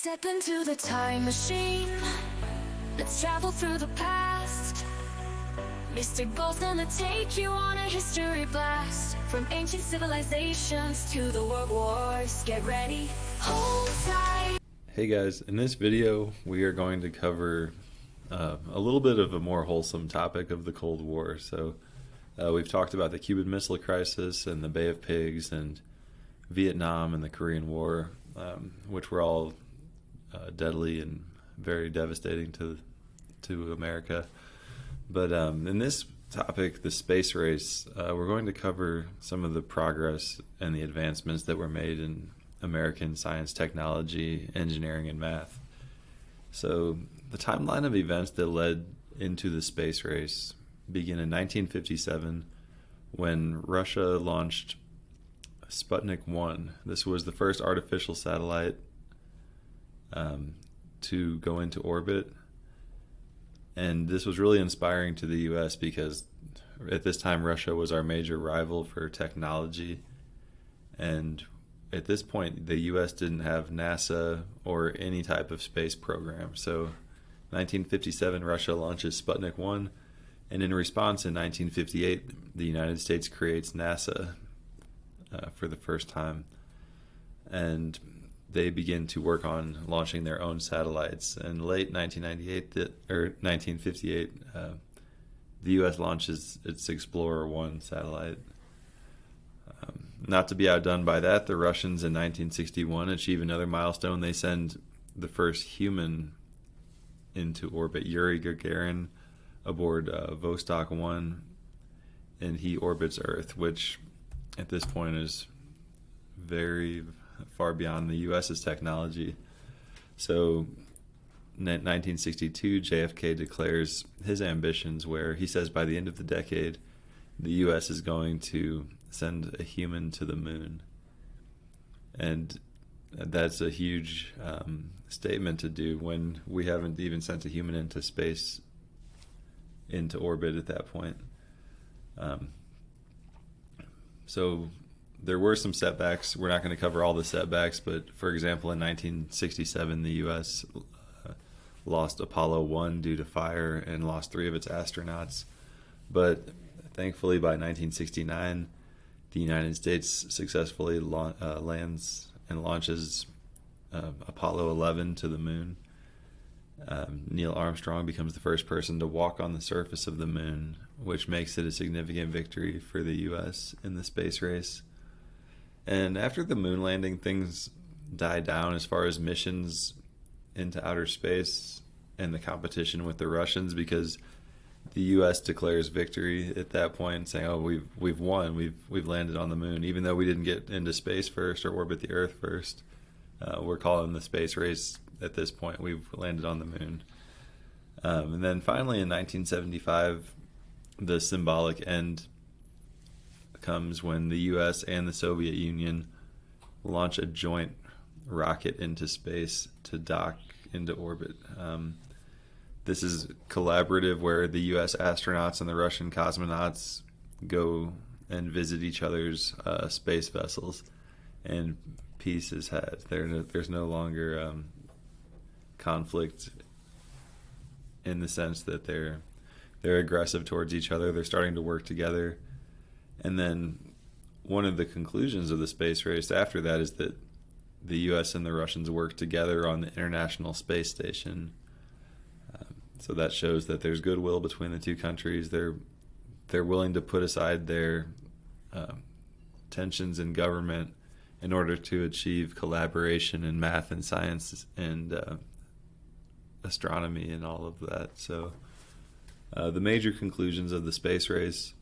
Step into the time machine. Let's travel through the past. Mr. Gold's gonna take you on a history blast. From ancient civilizations to the world wars. Get ready, hold tight. Hey guys, in this video we are going to cover a little bit of a more wholesome topic of the Cold War. So we've talked about the Cuban Missile Crisis and the Bay of Pigs and Vietnam and the Korean War, which were all deadly and very devastating to America. But in this topic, the space race, we're going to cover some of the progress and the advancements that were made in American science, technology, engineering, and math. So the timeline of events that led into the space race begin in 1957 when Russia launched Sputnik 1. This was the first artificial satellite to go into orbit. And this was really inspiring to the U.S. because at this time Russia was our major rival for technology. And at this point, the U.S. didn't have NASA or any type of space program. So 1957, Russia launches Sputnik 1. And in response, in 1958, the United States creates NASA for the first time. And they begin to work on launching their own satellites. In late 1958, the U.S. launches its Explorer 1 satellite. Not to be outdone by that, the Russians in 1961 achieve another milestone. They send the first human into orbit, Yuri Gagarin, aboard Vostok 1, and he orbits Earth, which at this point is very far beyond the U.S.'s technology. So in 1962, JFK declares his ambitions where he says by the end of the decade, the U.S. is going to send a human to the moon. And that's a huge statement to do when we haven't even sent a human into space, into orbit at that point. So there were some setbacks. We're not going to cover all the setbacks, but for example, in 1967, the U.S. lost Apollo 1 due to fire and lost 3 of its astronauts. But thankfully, by 1969, the United States successfully lands and launches Apollo 11 to the moon. Neil Armstrong becomes the first person to walk on the surface of the moon, which makes it a significant victory for the U.S. in the space race. And after the moon landing, things died down as far as missions into outer space and the competition with the Russians, because the U.S. declares victory at that point, saying, "Oh, we've won. We've landed on the moon, even though we didn't get into space first or orbit the Earth first. We're calling the space race at this point. We've landed on the moon." And then finally, in 1975, the symbolic end comes when the U.S. and the Soviet Union launch a joint rocket into space to dock into orbit. This is collaborative, where the U.S. astronauts and the Russian cosmonauts go and visit each other's space vessels, and peace is had. There's no longer conflict in the sense that they're aggressive towards each other. They're starting to work together. And then one of the conclusions of the space race after that is that the U.S. and the Russians work together on the International Space Station. So that shows that there's goodwill between the two countries. They're willing to put aside their tensions in government in order to achieve collaboration in math and science and astronomy and all of that. So the major conclusions of the space race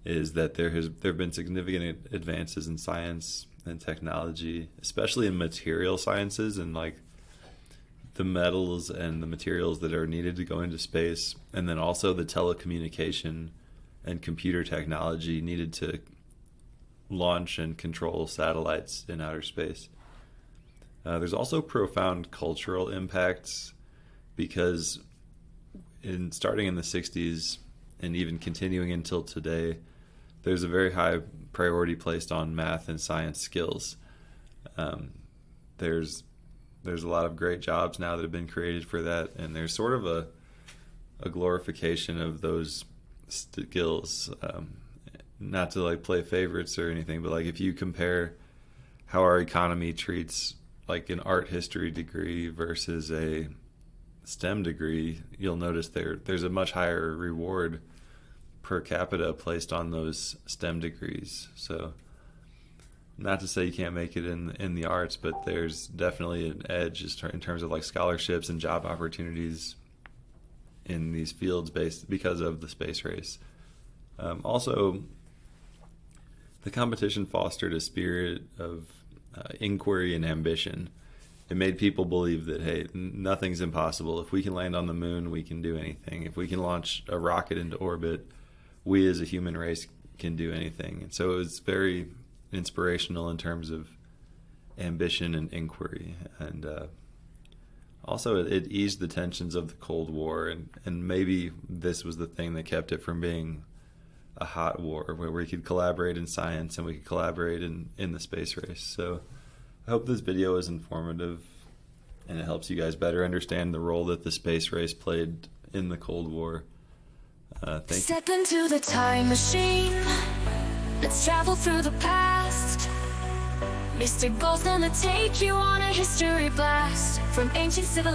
is that there have been significant advances in science and technology, especially in material sciences and like the metals and the materials that are needed to go into space, and then also the telecommunication and computer technology needed to launch and control satellites in outer space. There's also profound cultural impacts, because starting in the 60s and even continuing until today, there's a very high priority placed on math and science skills. There's there's a lot of great jobs now that have been created for that, and there's sort of a glorification of those skills. Not to like play favorites or anything, but like if you compare how our economy treats like an art history degree versus a STEM degree, you'll notice there's a much higher reward per capita placed on those STEM degrees. So not to say you can't make it in the arts, but there's definitely an edge in terms of like scholarships and job opportunities in these fields based because of the space race. Also, the competition fostered a spirit of inquiry and ambition. It made people believe that, hey, nothing's impossible. If we can land on the moon, we can do anything. If we can launch a rocket into orbit, we as a human race can do anything. And so it was very inspirational in terms of ambition and inquiry. And also it eased the tensions of the Cold War. And maybe this was the thing that kept it from being a hot war, where we could collaborate in science and we could collaborate in the space race. So I hope this video is informative and it helps you guys better understand the role that the space race played in the Cold War. Thank you. Step into the time machine. Let's travel through the past. Mr. Gold's gonna take you on a history blast from ancient civilizations.